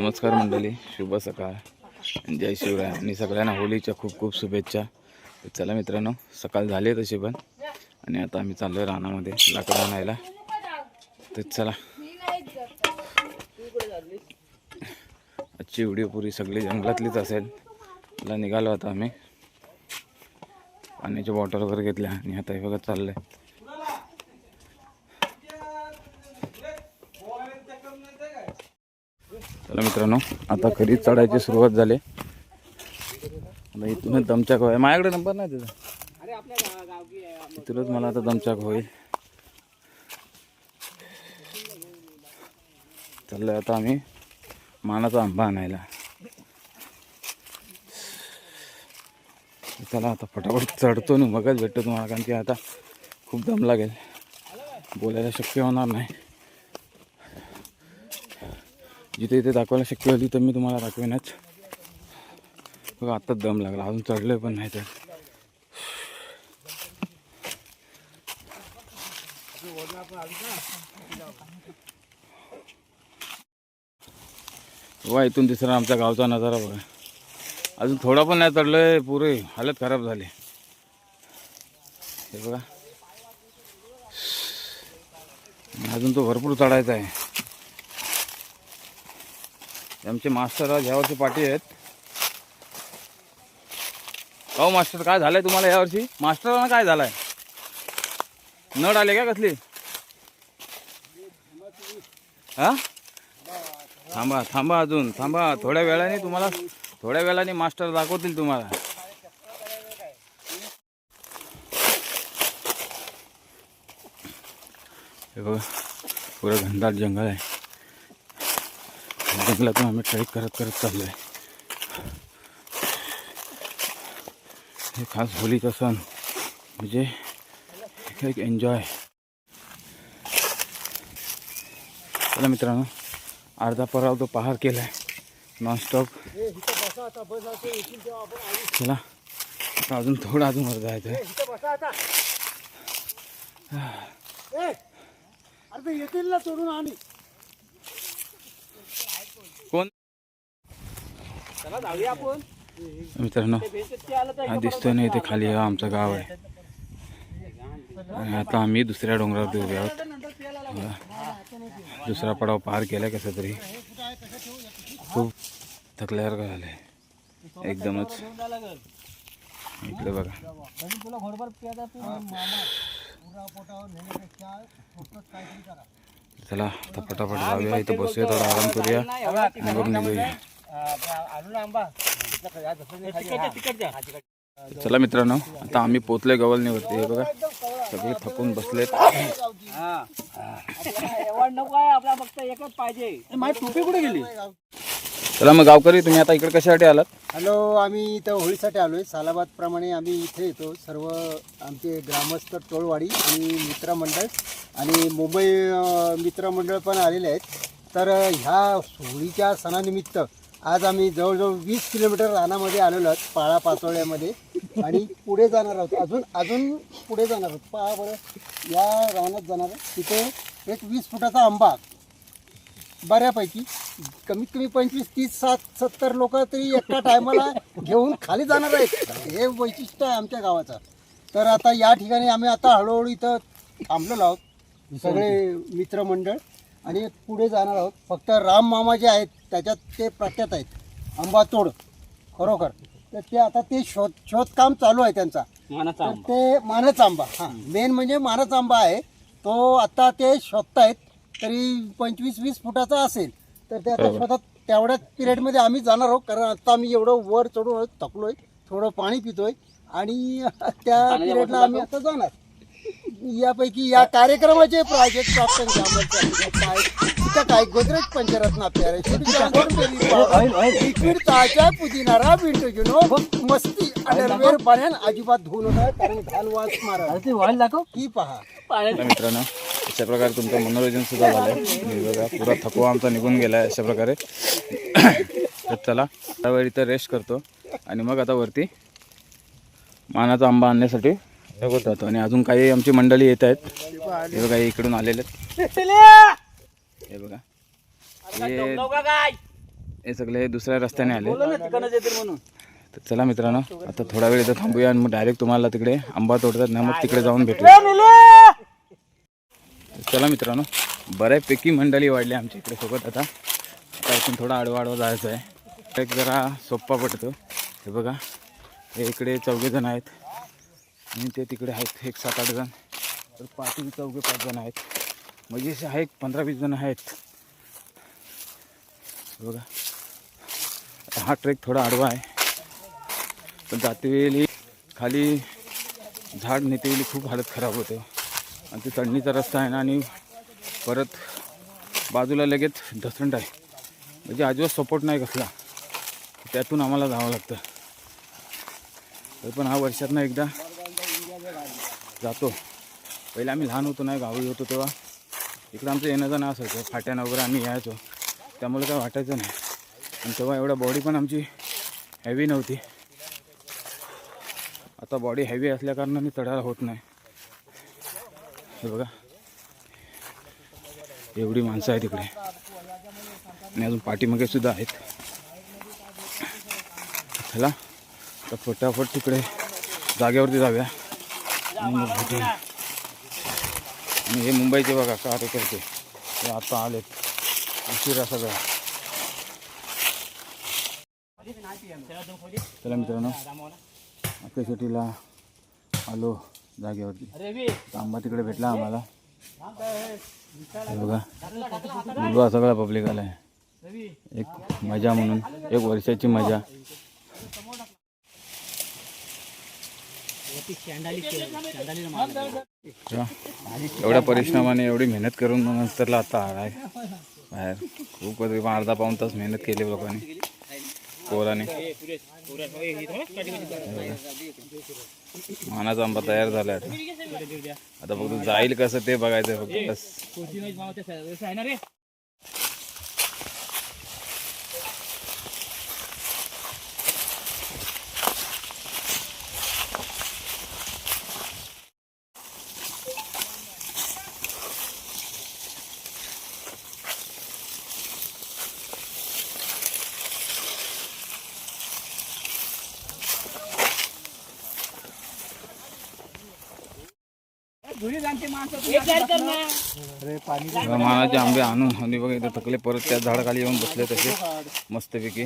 नमस्कार मंडळी, शुभ सकाळ, जय शिवराय आणि सगळ्यांना होळीच्या खूप खूप शुभेच्छा. चला मित्रांनो, सकाळ झाली तशी पण आणि आता आम्ही चाललोय रानामध्ये लाकडं आणायला. तर चला, आजची व्हिडिओ पुरी सगळी जंगलातलीच असेल. मला निघालो आता आम्ही, पाण्याच्या बॉटल वगैरे घेतल्या आणि आता हे बघा चाललंय. चला मित्रांनो, आता खरी चढायची सुरुवात झाली. आता इथूनच दमचाक होईल. माझ्याकडे नंबर नाही त्याचा, इथूनच मला आता दमचाक होईल. चाललंय आता आम्ही मानाचा आंबा आणायला. चला आता फटाफट चढतो आणि मगच भेटतो तुम्हाला, कारण की आता खूप दम लागेल, बोलायला शक्य होणार नाही. जिथे इथे दाखवायला शक्य होती तर मी तुम्हाला दाखवेनच. बघा आत्ताच दम लागला, अजून चढलोय पण नाही. तर वा, इथून दिसणार आमच्या गावचा नजारा बघा. अजून थोडा पण नाही चढलोय, पुरे हालत खराब झाली. हे बघा, अजून तो भरपूर चढायचा आहे. आमचे मास्टर आज यावर्षी पाठी आहेत. हो मास्टर, काय झालंय तुम्हाला यावर्षी? मास्टरांना काय झालंय? नड आले का कसली? हा, थांबा थांबा, अजून थांबा. थोड्या वेळाने मास्टर दाखवतील तुम्हाला. हे बघा, पुरं घनदाट जंगल आहे. जंगलातून आम्ही ट्रेक करत चाललोय. हे खास होळीचा सण म्हणजे एक एन्जॉय. चला मित्रांनो, अर्धा पराव तो पहार केलाय नॉनस्टॉप. चला आता अजून थोडं अजून वर जायचं आहे. येतील ना सोडून आम्ही. कोण? चला जाऊया आपण मित्रांनो, हा दिसतोय ना, इथे खाली हा आमचं गाव आहे. आणि आता आम्ही दुसऱ्या डोंगरावरती उभे आहोत. दुसरा पडाव पार केलाय कसा तरी. खूप थकल्यासारखं झालंय एकदमच. इकडे बघा, चला आता फटाफट जाऊया. इथं बसूया, थोडा आराम करूया, निघून निघूया. चला मित्रांनो, आता आम्ही पोचलोय गवलनीवरती. हे बघा, सगळे थकून बसलेत. टोपी कुठे गेली? चला मग गावकरी, तुम्ही आता इकडे कशासाठी आलात? हॅलो, आम्ही इथं होळीसाठी आलोय. सालाबाद प्रमाणे आम्ही इथे येतो. सर्व आमचे ग्रामस्थ, टोळवाडी आणि मित्रमंडळ आणि मुंबई मित्रमंडळ पण आलेले आहेत. तर ह्या होळीच्या सणानिमित्त आज आम्ही जवळजवळ 20 किलोमीटर रानामध्ये आलेलो आहोत, पाळा पाचोळ्यामध्ये. आणि पुढे जाणार आहोत, अजून पुढे जाणार आहोत. पहा बरं, या रानात जाणार तिथे एक 20 फुटाचा आंबा, बऱ्यापैकी कमीत कमी 25, 30, 70 लोक तरी एका टायमाला घेऊन खाली जाणार आहेत. हे वैशिष्ट्य आहे आमच्या गावाचं. तर आता या ठिकाणी आम्ही आता हळूहळू इथं थांबलेलो आहोत, सगळे मित्रमंडळ, आणि पुढे जाणार आहोत. फक्त राम मामा जे आहेत त्याच्यात ते प्रख्यात आहेत, आंबा तोड खरोखर. तर ते आता ते शोधकाम चालू आहे त्यांचा. तर ते मानच आंबा, हां, मेन म्हणजे मानच आंबा आहे तो. आता ते शोधतायत, तरी 25-20 फुटाचा असेल. तर ते आता शोधत, तेवढ्याच पिरियडमध्ये आम्ही जाणार आहोत. कारण आता आम्ही एवढं वर चढून थकलोय, थोडं पाणी पितोय, आणि त्या पिरियडला आम्ही आता जाणार. यापैकी या कार्यक्रमाचे प्रोजेक्ट प्राप्त काय गोदरेज पंचरत्न ताजा पुदिनारा विंटो मस्ती अंडरवेअर पाण्यान अजिबात धुवू नका, कारण घाण वास मारा. ही पहा मित्रांनो, अशा प्रकारे तुमचं मनोरंजन सुद्धा झालं. बघा, पुरा थकवा आमचा निघून गेलाय अशा प्रकारे. तर चला त्यावेळी इथं रेस्ट करतो आणि मग आता वरती मानाचा आंबा आणण्यासाठी बघत जातो. आणि अजून काही आमची मंडळी येत आहेत. हे बघा, इकडून आलेले आहेत. हे बघा, हे सगळे दुसऱ्या रस्त्याने आले. तर चला मित्रांनो, आता थोडा वेळ इथं थांबूया आणि मग डायरेक्ट तुम्हाला तिकडे आंबा तोडतात ना, मग तिकडे जाऊन भेटूया. चला मित्रांनो, बऱ्यापैकी मंडळी वाढली आमच्या इकडे सोबत. आता इथून थोडा आडवा जायचं आहे. एक जरा सोप्पा पडतो. हे बघा, हे इकडे 4 जण आहेत आणि ते तिकडे आहेत 1 7-8 जण. तर पाठी 4-5 जण आहेत, म्हणजे असे आहे 15-20 जण आहेत. बघा, आता हा ट्रेक थोडा आडवा आहे, पण जातेवेळी खाली झाड नेतेवेळी खूप हालत खराब होते. आणि ते चढणीचा रस्ता आहे ना, आणि परत बाजूला लगेच धसंड आहे, म्हणजे अजिबात सपोर्ट नाही कसला. त्यातून आम्हाला जावं लागतं. तरी पण हा वर्षातनं एकदा जातो. पहिले आम्ही लहान होतो, नाही गावी होतो तेव्हा इकडं आमचं येणं जाणं असायचं. फाट्यानं वगैरे आम्ही यायचो, त्यामुळे काय वाटायचं नाही. आणि तेव्हा एवढा बॉडी पण आमची हेवी नव्हती. आता बॉडी हेवी असल्याकारणाने चढायला होत नाही. हे बघा, एवढी माणसं आहेत तिकडे आणि अजून पाठीमागे सुद्धा आहेत. चला तर फटाफट तिकडे जागेवरती जाऊया आणि मग भेटूया. आणि हे मुंबईचे बघा कार्यकर्ते, हे आता आलेत उशिरा सगळं. चला मित्रांनो, अख्ख्या शेतीला आलो जागेवरती. आंबा तिकडे भेटला आम्हाला. हे बघा, मुलगा सगळा पब्लिक आला आहे. एक मजा म्हणून, एक वर्षाची मजा. एवढ्या परिश्रमाने एवढी मेहनत करून नंतरला आता आलाय बाहेर. खूप अर्धा पाऊण तास मेहनत केली लोकांनी, पोराने. मानाचा आंबा तयार झाला. आता फक्त जाईल कसं ते बघायचं फक्त बस. मानाचे आंबे आणून आणि बघा इथं थकले, परत त्या झाडाखाली येऊन बसले तसे मस्तपैकी.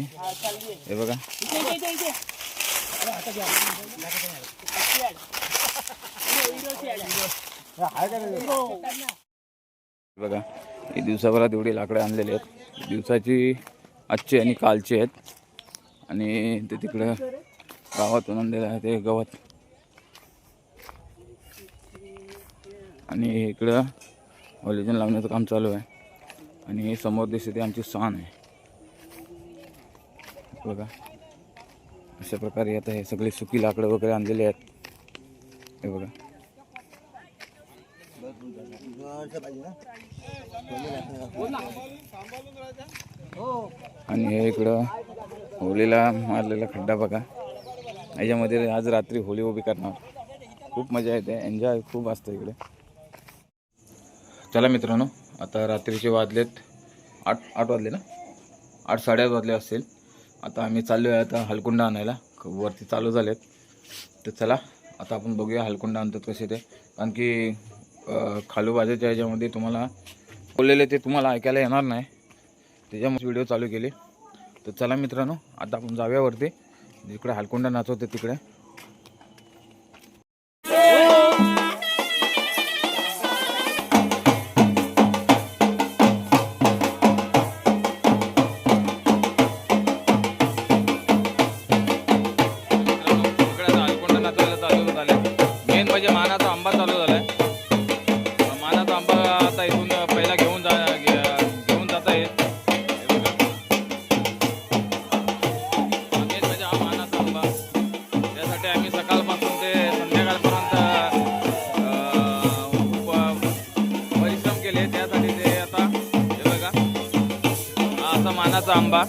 हे बघा, बघा हे दिवसाभरात एवढी लाकडं आणलेली आहेत. दिवसाची आजची आणि कालची आहेत. आणि ते तिकडं गावातून आणलेलं आहे ते गवत. आणि इकडं ऑलिजन लावण्याचं काम चालू आहे. आणि समोर दिसते आमची सान आहे. बघा, अशा प्रकारे आता हे सगळे सुकी लाकडं वगैरे आणलेले आहेत. हे बघा, आणि हे इकडं होलीला मारलेला खड्डा बघा. याच्यामध्ये आज रात्री होली उभी करणार. खूप मजा येते, एन्जॉय खूप असतं इकडे. चला मित्रांनो, आता रात्रीचे वाजलेत 8 वाजले ना, 8 साडेआठ वाजले असतील. आता आम्ही चाललो आहे आता हलकुंडा आणायला. वरती चालू झालेत. तर चला आता आपण बघूया हलकुंडा आणतात कसे ते. कारण की खालूबाजाच्या ह्याच्यामध्ये तुम्हाला बोललेले ते तुम्हाला ऐकायला येणार नाही, त्याच्यामुळे व्हिडिओ चालू केली. तर चला मित्रांनो, आता आपण जाऊया वरती, जिकडे हलकुंडा नाचवते तिकडे. मानाचा आंबा चालू झालाय. मानाचा आंबा आता इथून पहिला घेऊन जाता येत. म्हणजे हा मानाचा आंबा, त्यासाठी आम्ही सकाळपासून ते संध्याकाळपर्यंत परिश्रम केले. त्यासाठी ते आता हे बघा, हा असा मानाचा आंबा.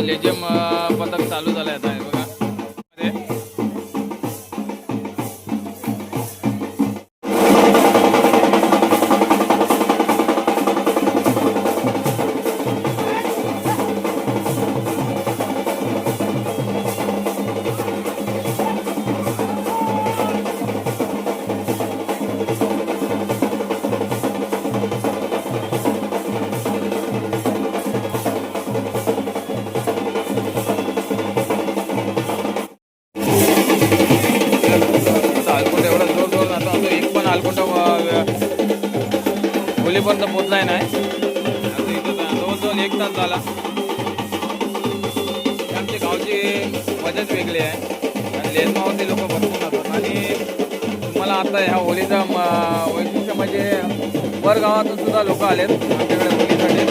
लेझिम पथक चालू झालं आता. हे बघा, जवळजवळ 1 तास झाला. आमच्या गावची मजाच वेगळी आहे आणि लेझमावरती लोक भरपूर जातात. आणि तुम्हाला आता ह्या होळीचा वैशिष्ट्य म्हणजे वर गावातून सुद्धा लोक आलेत आमच्याकडे होळीसाठी.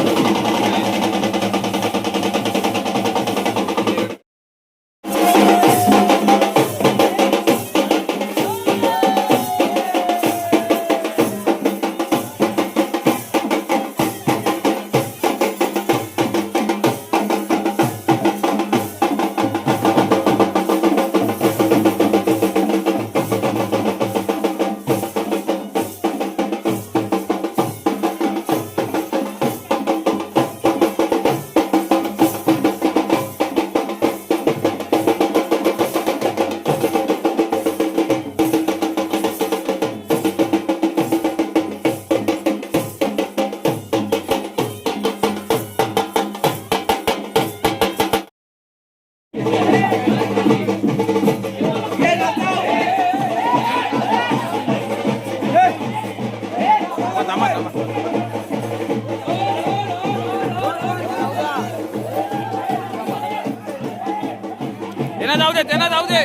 त्यांना जाऊ दे.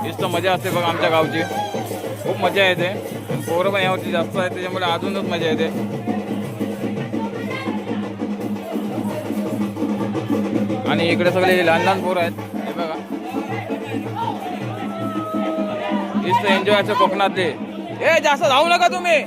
नुसतं मजा असते बघ आमच्या गावची. खूप मजा येते. पोरं पण यावरती जास्त आहे त्याच्यामुळे अजूनच मजा येते. आणि इकडे सगळे लहान लहान पोरं आहेत हे बघा. नुसतं एन्जॉय कोकणातले. ए जास्त जाऊ नका तुम्ही.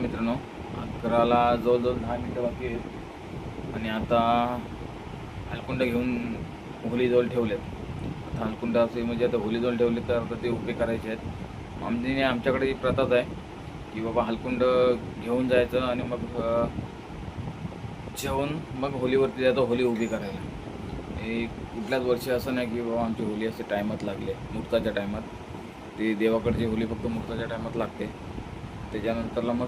मित्रांनो 11ला जवळजवळ 10 मिनिटं बाकी आहेत. आणि आता हलकुंड घेऊन होलीजवळ ठेवलेत. आता हलकुंड असे म्हणजे आता होलीजवळ ठेवले तर आता ते उभे करायचे आहेत. आमच्याकडे ही प्रथाच आहे की बाबा हलकुंड घेऊन जायचं आणि मग जेवून मग होलीवरती जायचं, होली उभी करायला. हे कुठल्याच वर्षी असं नाही की बाबा आमची होली असे टायमात लागले. मुहूर्ताच्या टायमात ती देवाकडची होली फक्त मुहूर्ताच्या टायमात लागते. त्याच्यानंतरला मग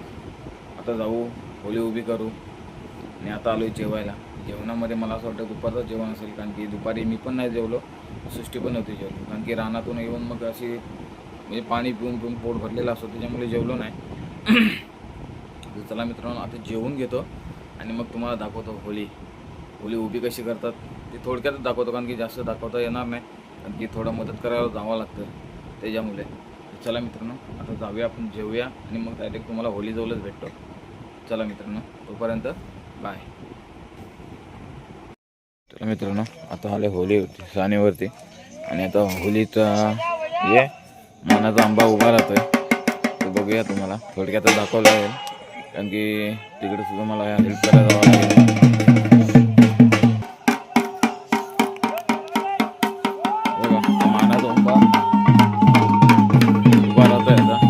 आता जाऊ होली उभी करू. आणि आता आलो जेवायला. जेवणामध्ये मला असं वाटतं दुपारचं जेवण असेल, कारण की दुपारी मी पण नाही जेवलो, सृष्टी पण नव्हती जेवलो. कारण की रानातून येऊन मग अशी म्हणजे पाणी पिऊन पिऊन पोट भरलेलं असतो, त्याच्यामुळे जेवलो नाही. चला मित्रांनो आता जेवून घेतो आणि मग तुम्हाला दाखवतो होली उभी कशी करतात ते थोडक्यातच दाखवतो. कारण की जास्त दाखवता येणार नाही, कारण की थोडं मदत करायला जावं लागतं त्याच्यामुळे. चला मित्रांनो आता जाऊया आपण, जेवूया आणि मग डायरेक्ट तुम्हाला होली जवळच भेटतो. चला मित्रांनो तोपर्यंत बाय. चला मित्रांनो आता आले होली सानेवरती आणि आता होलीचा ये मानाचा आंबा उभा राहतोय तो बघूया. तुम्हाला थोडक्यात दाखवलं आहे, कारण की तिकडे सुद्धा मला हेल्प करायला जावं लागेल. बघा मानाचा आंबा उभा राहतोय आता.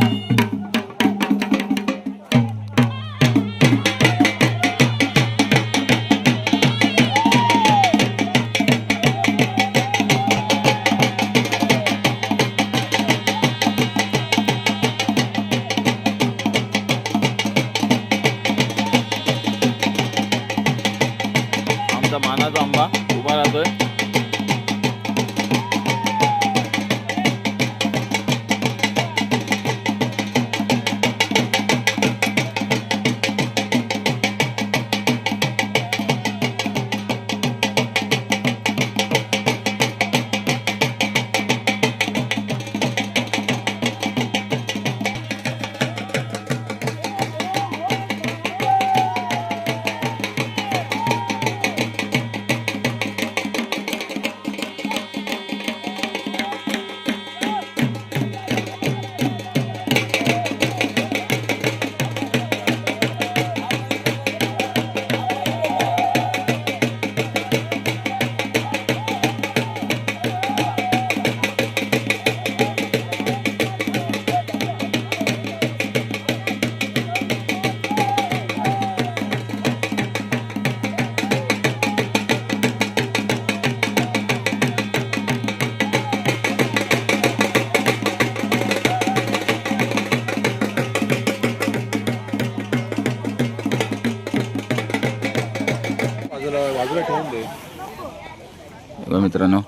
मित्रांनो,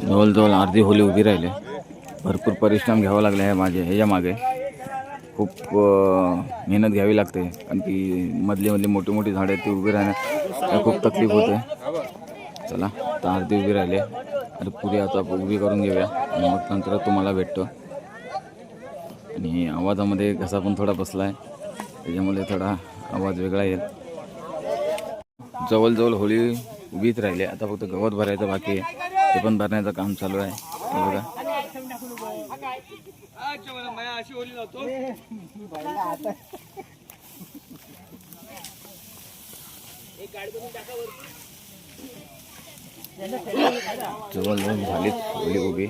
जवळजवळ अर्धी होली उभी राहिले. भरपूर परिश्रम घ्यावा लागला आहे ह्याच्या मागे. खूप मेहनत घ्यावी लागते आणि ती मधली मोठी मोठी झाडं आहेत ती उभी राहण्यात खूप तकलीफ होते. चला तर अर्धी उभी राहिले आणि पुरी आता उभी करून घेऊया आणि मग नंतर तुम्हाला भेटतो. आणि आवाजामध्ये घसा पण थोडा बसला आहे, त्याच्यामुळे थोडा आवाज वेगळा येईल. जवळजवळ होळी उभीच राहिली. आता फक्त गवत भरायचं बाकी आहे, ते पण भरण्याचं काम चालू आहे. हे बघा जवळजवळ झालीच होळी उभी.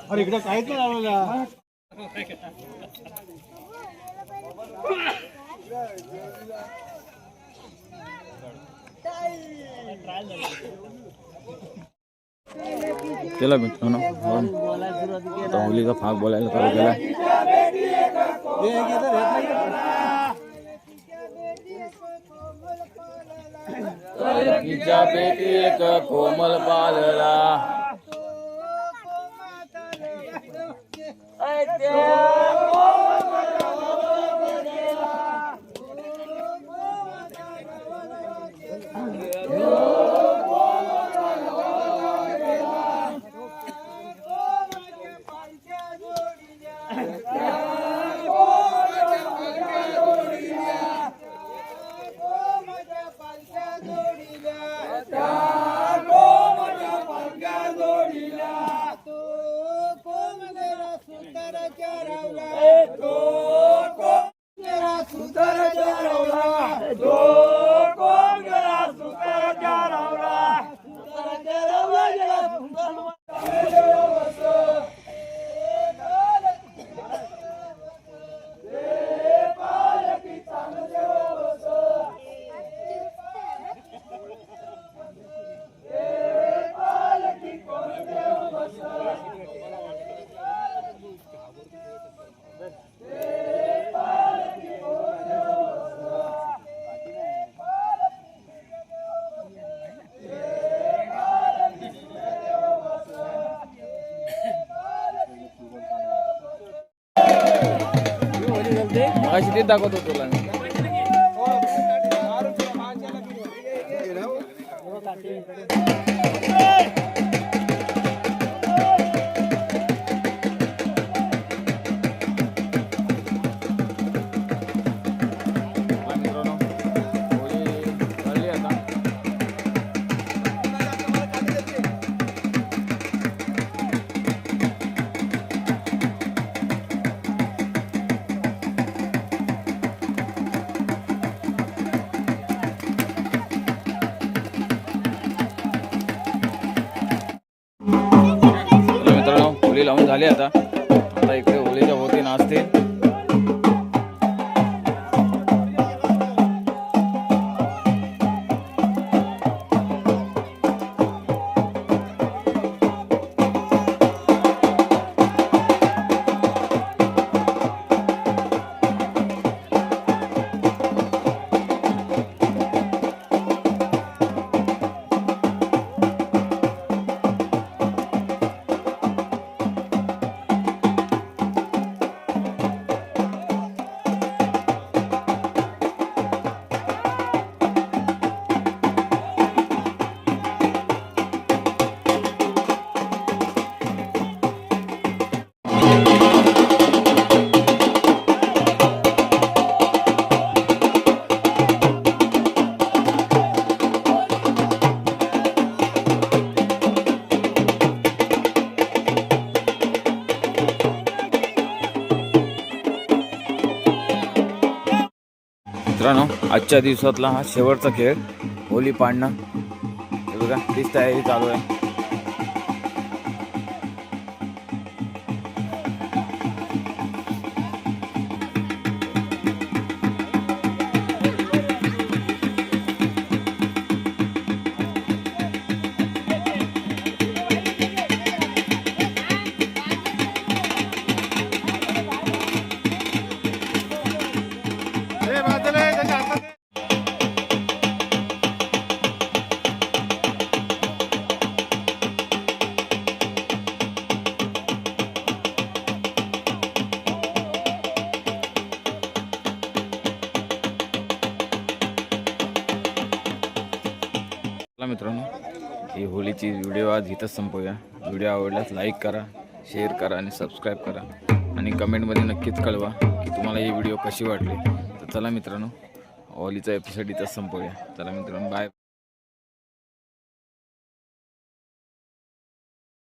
अरे इकडे काहीच नाही लावलेलं. केला मित्रांनो, आता होलीचा फाग बोलायला चालू केला. तिच्या पेटी एक कोमल पालला, मगाशी तेच दाखवतो तुला मी. होळी लावून झाली. आता इकडे होळीच्या होती नाचते. मित्रांनो, आजच्या दिवसातला हा शेवटचा खेळ होली पाडणं. हे बघा तीच तयारी चालू आहे. मित्रांनो ही होळीची व्हिडिओ आज इथंच संपवूया. व्हिडिओ आवडल्यास लाईक करा, शेअर करा आणि सबस्क्राईब करा आणि कमेंटमध्ये नक्कीच कळवा की तुम्हाला ही व्हिडिओ कशी वाटली. तर चला मित्रांनो, होळीचा एपिसोड इथंच संपवूया. चला मित्रांनो, बाय.